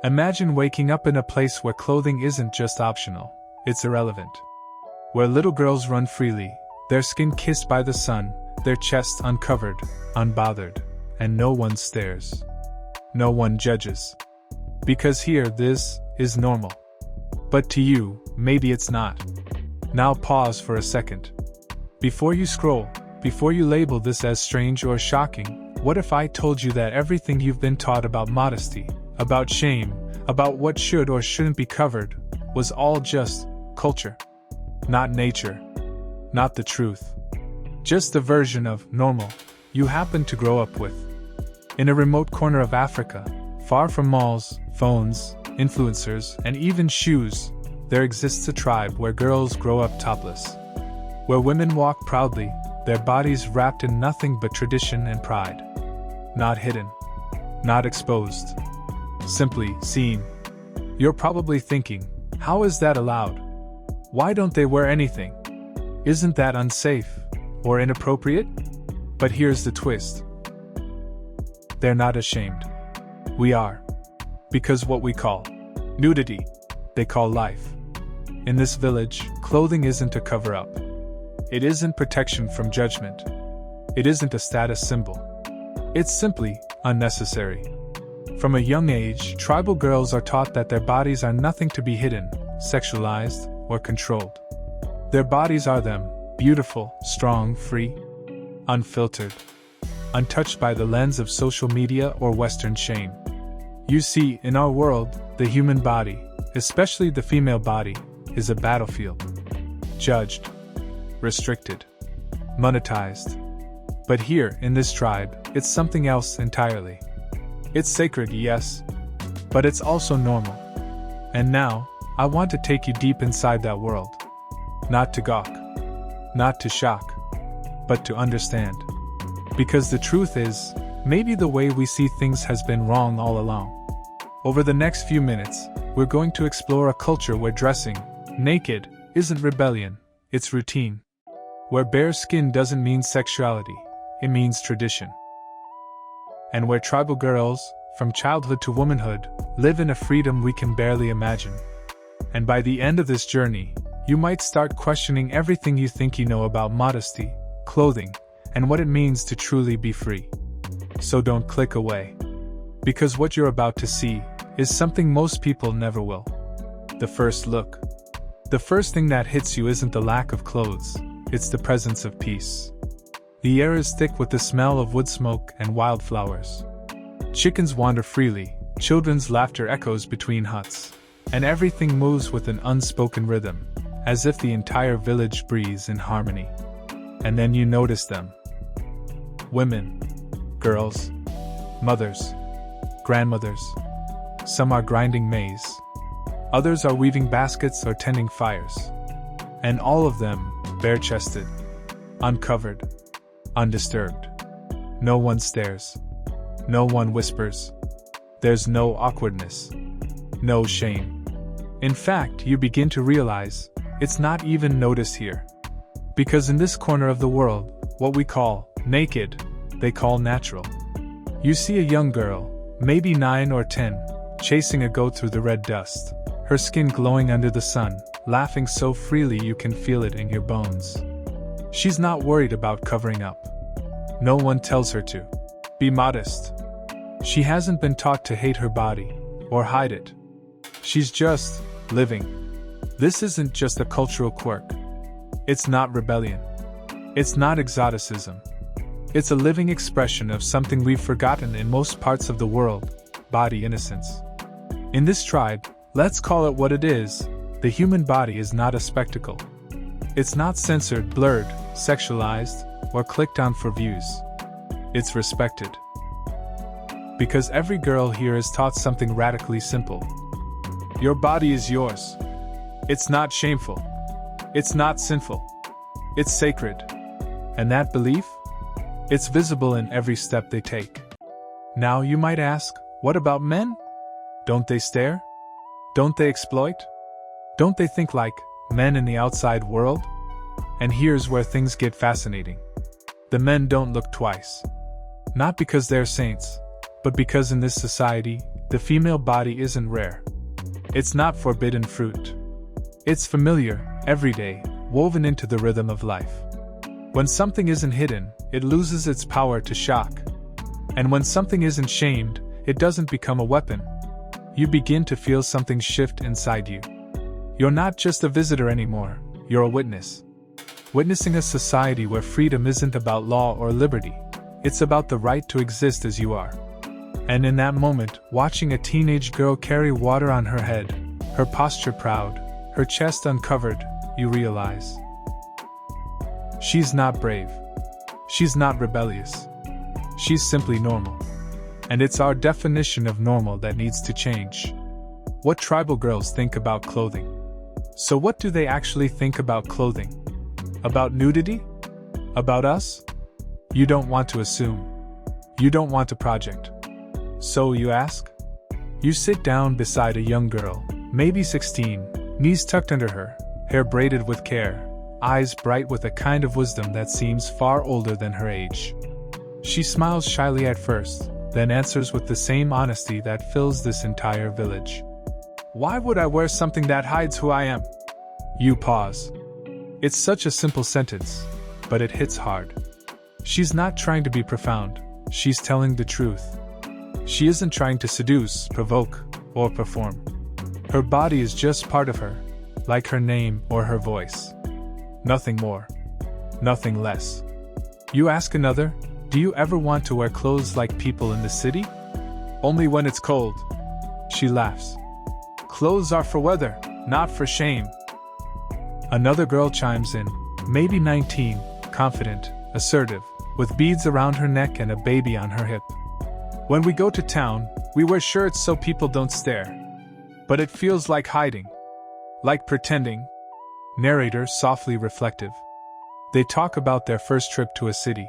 Imagine waking up in a place where clothing isn't just optional, it's irrelevant. Where little girls run freely, their skin kissed by the sun, their chests uncovered, unbothered, and no one stares. No one judges. Because here, this is normal. But to you, maybe it's not. Now pause for a second. Before you scroll, before you label this as strange or shocking, what if I told you that everything you've been taught about modesty, about shame, about what should or shouldn't be covered, was all just culture? Not nature. Not the truth. Just a version of normal you happen to grow up with. In a remote corner of Africa, far from malls, phones, influencers, and even shoes, there exists a tribe where girls grow up topless. Where women walk proudly, their bodies wrapped in nothing but tradition and pride. Not hidden. Not exposed. Simply seen. You're probably thinking, how is that allowed? Why don't they wear anything? Isn't that unsafe or inappropriate? But here's the twist. They're not ashamed. We are. Because what we call nudity, they call life. In this village, clothing isn't a cover-up. It isn't protection from judgment. It isn't a status symbol. It's simply unnecessary. From a young age, tribal girls are taught that their bodies are nothing to be hidden, sexualized, or controlled. Their bodies are them, beautiful, strong, free, unfiltered, untouched by the lens of social media or Western shame. You see, in our world, the human body, especially the female body, is a battlefield. Judged, restricted, monetized. But here, in this tribe, it's something else entirely. It's sacred, yes, but it's also normal. And now, I want to take you deep inside that world. Not to gawk, not to shock, but to understand. Because the truth is, maybe the way we see things has been wrong all along. Over the next few minutes, we're going to explore a culture where dressing naked isn't rebellion, it's routine. Where bare skin doesn't mean sexuality, it means tradition. And where tribal girls, from childhood to womanhood, live in a freedom we can barely imagine. And by the end of this journey, you might start questioning everything you think you know about modesty, clothing, and what it means to truly be free. So don't click away. Because what you're about to see is something most people never will. The first look. The first thing that hits you isn't the lack of clothes, it's the presence of peace. The air is thick with the smell of wood smoke and wildflowers. Chickens wander freely, children's laughter echoes between huts, and everything moves with an unspoken rhythm, as if the entire village breathes in harmony. And then you notice them. Women, girls, mothers, grandmothers. Some are grinding maize. Others are weaving baskets or tending fires. And all of them, bare-chested, uncovered, undisturbed. No one stares. No one whispers. There's no awkwardness. No shame. In fact, you begin to realize, it's not even noticed here. Because in this corner of the world, what we call naked, they call natural. You see a young girl, maybe 9 or 10, chasing a goat through the red dust, her skin glowing under the sun, laughing so freely you can feel it in your bones. She's not worried about covering up. No one tells her to be modest. She hasn't been taught to hate her body or hide it. She's just living. This isn't just a cultural quirk. It's not rebellion. It's not exoticism. It's a living expression of something we've forgotten in most parts of the world: body innocence. In this tribe, let's call it what it is, the human body is not a spectacle. It's not censored, blurred, sexualized, or clicked on for views. It's respected. Because every girl here is taught something radically simple. Your body is yours. It's not shameful. It's not sinful. It's sacred. And that belief? It's visible in every step they take. Now you might ask, what about men? Don't they stare? Don't they exploit? Don't they think like men in the outside world? And here's where things get fascinating. The men don't look twice. Not because they're saints, but because in this society, the female body isn't rare. It's not forbidden fruit. It's familiar, everyday, woven into the rhythm of life. When something isn't hidden, it loses its power to shock. And when something isn't shamed, it doesn't become a weapon. You begin to feel something shift inside you. You're not just a visitor anymore, you're a witness. Witnessing a society where freedom isn't about law or liberty, it's about the right to exist as you are. And in that moment, watching a teenage girl carry water on her head, her posture proud, her chest uncovered, you realize she's not brave. She's not rebellious. She's simply normal. And it's our definition of normal that needs to change. What tribal girls think about clothing. So what do they actually think about clothing? About nudity? About us? You don't want to assume. You don't want to project. So you ask? You sit down beside a young girl, maybe 16, knees tucked under her, hair braided with care, eyes bright with a kind of wisdom that seems far older than her age. She smiles shyly at first, then answers with the same honesty that fills this entire village. Why would I wear something that hides who I am? You pause. It's such a simple sentence, but it hits hard. She's not trying to be profound, she's telling the truth. She isn't trying to seduce, provoke, or perform. Her body is just part of her, like her name or her voice. Nothing more. Nothing less. You ask another, do you ever want to wear clothes like people in the city? Only when it's cold. She laughs. Clothes are for weather, not for shame. Another girl chimes in, maybe 19, confident, assertive, with beads around her neck and a baby on her hip. When we go to town, we wear shirts so people don't stare. But it feels like hiding. Like pretending. Narrator softly reflective. They talk about their first trip to a city.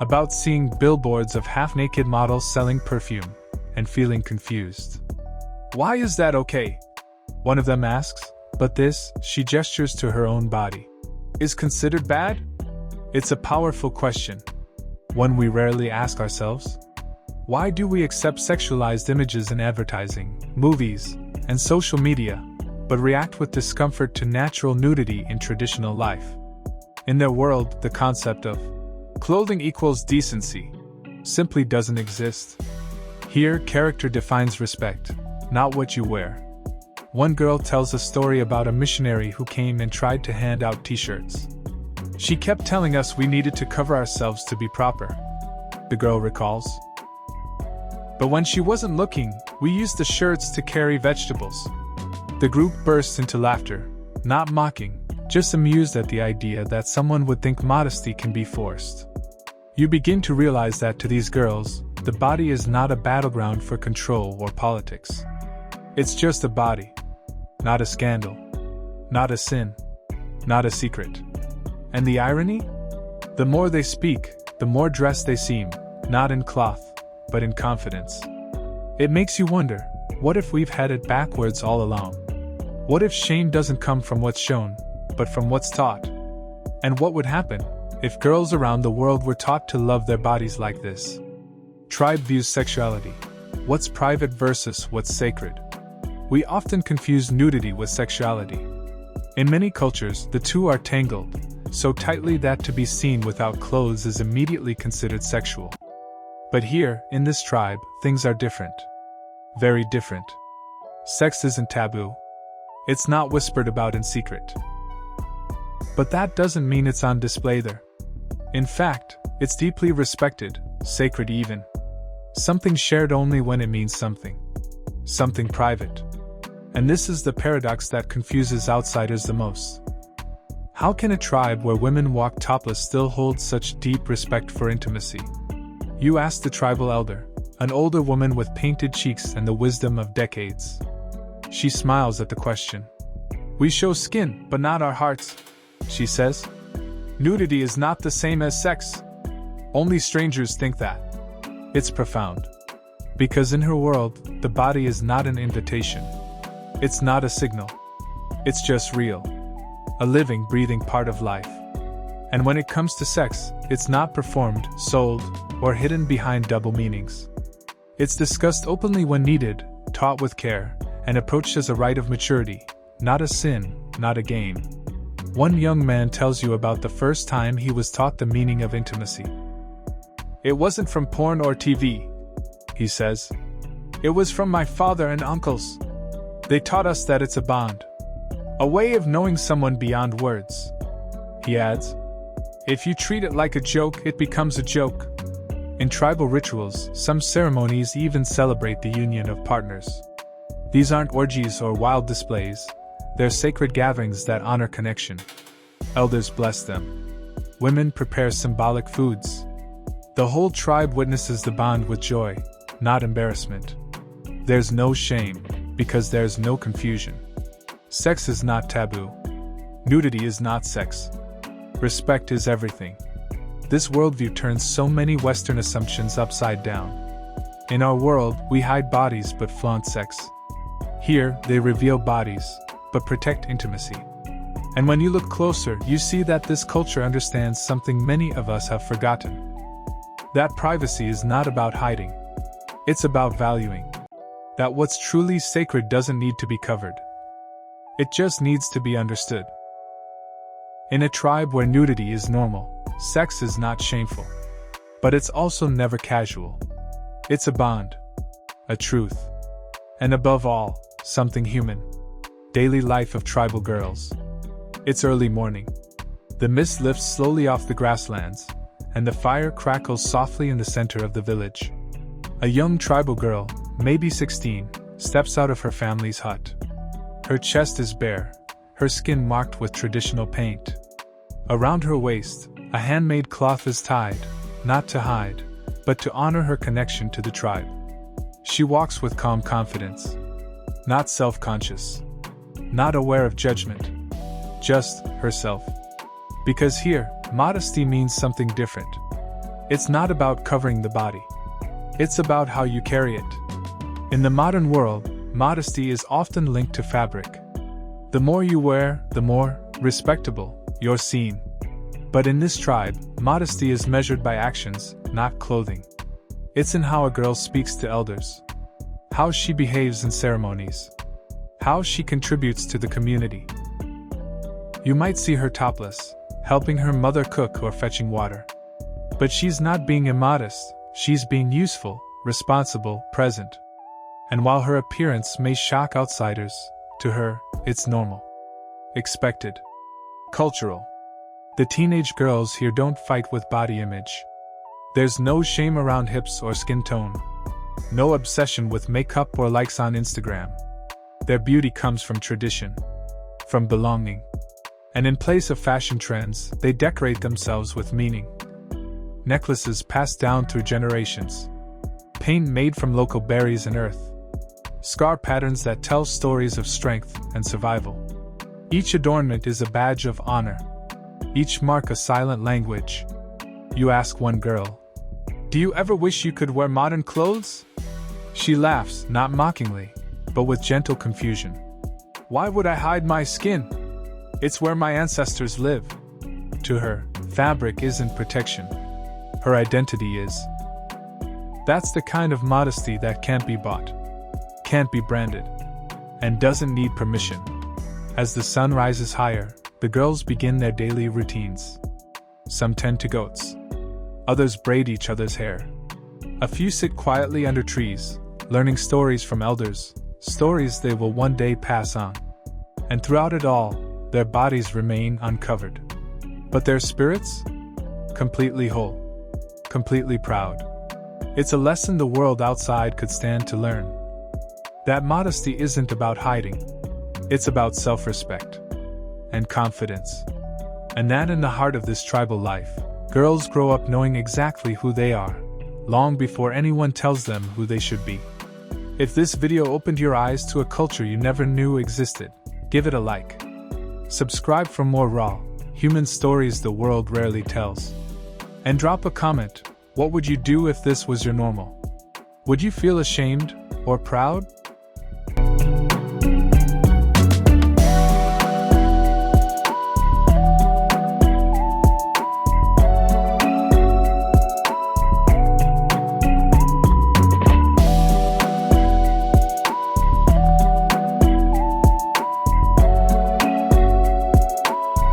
About seeing billboards of half-naked models selling perfume, and feeling confused. Why is that okay? One of them asks, but this, she gestures to her own body, is considered bad? It's a powerful question. One we rarely ask ourselves. Why do we accept sexualized images in advertising, movies, and social media, but react with discomfort to natural nudity in traditional life? In their world, the concept of clothing equals decency simply doesn't exist. Here, character defines respect, not what you wear. One girl tells a story about a missionary who came and tried to hand out t-shirts. She kept telling us we needed to cover ourselves to be proper, the girl recalls. But when she wasn't looking, we used the shirts to carry vegetables. The group burst into laughter, not mocking, just amused at the idea that someone would think modesty can be forced. You begin to realize that to these girls, the body is not a battleground for control or politics. It's just a body. Not a scandal. Not a sin. Not a secret. And the irony? The more they speak, the more dressed they seem, not in cloth, but in confidence. It makes you wonder, what if we've had it backwards all along? What if shame doesn't come from what's shown, but from what's taught? And what would happen if girls around the world were taught to love their bodies like this? Tribe views sexuality. What's private versus what's sacred? We often confuse nudity with sexuality. In many cultures, the two are tangled, so tightly that to be seen without clothes is immediately considered sexual. But here, in this tribe, things are different. Very different. Sex isn't taboo. It's not whispered about in secret. But that doesn't mean it's on display there. In fact, it's deeply respected, sacred even. Something shared only when it means something. Something private. And this is the paradox that confuses outsiders the most. How can a tribe where women walk topless still hold such deep respect for intimacy? You ask the tribal elder, an older woman with painted cheeks and the wisdom of decades. She smiles at the question. We show skin, but not our hearts, she says. Nudity is not the same as sex. Only strangers think that. It's profound. Because in her world, the body is not an invitation. It's not a signal. It's just real. A living, breathing part of life. And when it comes to sex, it's not performed, sold, or hidden behind double meanings. It's discussed openly when needed, taught with care, and approached as a rite of maturity, not a sin, not a game. One young man tells you about the first time he was taught the meaning of intimacy. "It wasn't from porn or TV," he says. "It was from my father and uncles. They taught us that it's a bond. A way of knowing someone beyond words." He adds, "If you treat it like a joke, it becomes a joke." In tribal rituals, some ceremonies even celebrate the union of partners. These aren't orgies or wild displays, they're sacred gatherings that honor connection. Elders bless them. Women prepare symbolic foods. The whole tribe witnesses the bond with joy, not embarrassment. There's no shame, because there's no confusion. Sex is not taboo. Nudity is not sex. Respect is everything. This worldview turns so many Western assumptions upside down. In our world, we hide bodies but flaunt sex. Here, they reveal bodies, but protect intimacy. And when you look closer, you see that this culture understands something many of us have forgotten. That privacy is not about hiding. It's about valuing. That what's truly sacred doesn't need to be covered. It just needs to be understood. In a tribe where nudity is normal, sex is not shameful. But it's also never casual. It's a bond. A truth. And above all, something human. Daily life of tribal girls. It's early morning. The mist lifts slowly off the grasslands, and the fire crackles softly in the center of the village. A young tribal girl, maybe 16, steps out of her family's hut. Her chest is bare, her skin marked with traditional paint. Around her waist, a handmade cloth is tied, not to hide, but to honor her connection to the tribe. She walks with calm confidence. Not self-conscious. Not aware of judgment. Just herself. Because here, modesty means something different. It's not about covering the body. It's about how you carry it. In the modern world, modesty is often linked to fabric. The more you wear, the more respectable you're seen. But in this tribe, modesty is measured by actions, not clothing. It's in how a girl speaks to elders, how she behaves in ceremonies, how she contributes to the community. You might see her topless, helping her mother cook or fetching water. But she's not being immodest, she's being useful, responsible, present. And while her appearance may shock outsiders, to her, it's normal. Expected. Cultural. The teenage girls here don't fight with body image. There's no shame around hips or skin tone. No obsession with makeup or likes on Instagram. Their beauty comes from tradition. From belonging. And in place of fashion trends, they decorate themselves with meaning. Necklaces passed down through generations. Paint made from local berries and earth. Scar patterns that tell stories of strength and survival. Each adornment is a badge of honor. Each mark a silent language. You ask one girl, "Do you ever wish you could wear modern clothes?" She laughs, not mockingly, but with gentle confusion. "Why would I hide my skin? It's where my ancestors live." To her, fabric isn't protection. Her identity is. That's the kind of modesty that can't be bought, can't be branded, and doesn't need permission. As the sun rises higher, the girls begin their daily routines. Some tend to goats. Others braid each other's hair. A few sit quietly under trees, learning stories from elders, stories they will one day pass on. And throughout it all, their bodies remain uncovered. But their spirits? Completely whole. Completely proud. It's a lesson the world outside could stand to learn. That modesty isn't about hiding. It's about self-respect. And confidence. And that in the heart of this tribal life, girls grow up knowing exactly who they are, long before anyone tells them who they should be. If this video opened your eyes to a culture you never knew existed, give it a like. Subscribe for more raw, human stories the world rarely tells. And drop a comment. What would you do if this was your normal? Would you feel ashamed or proud?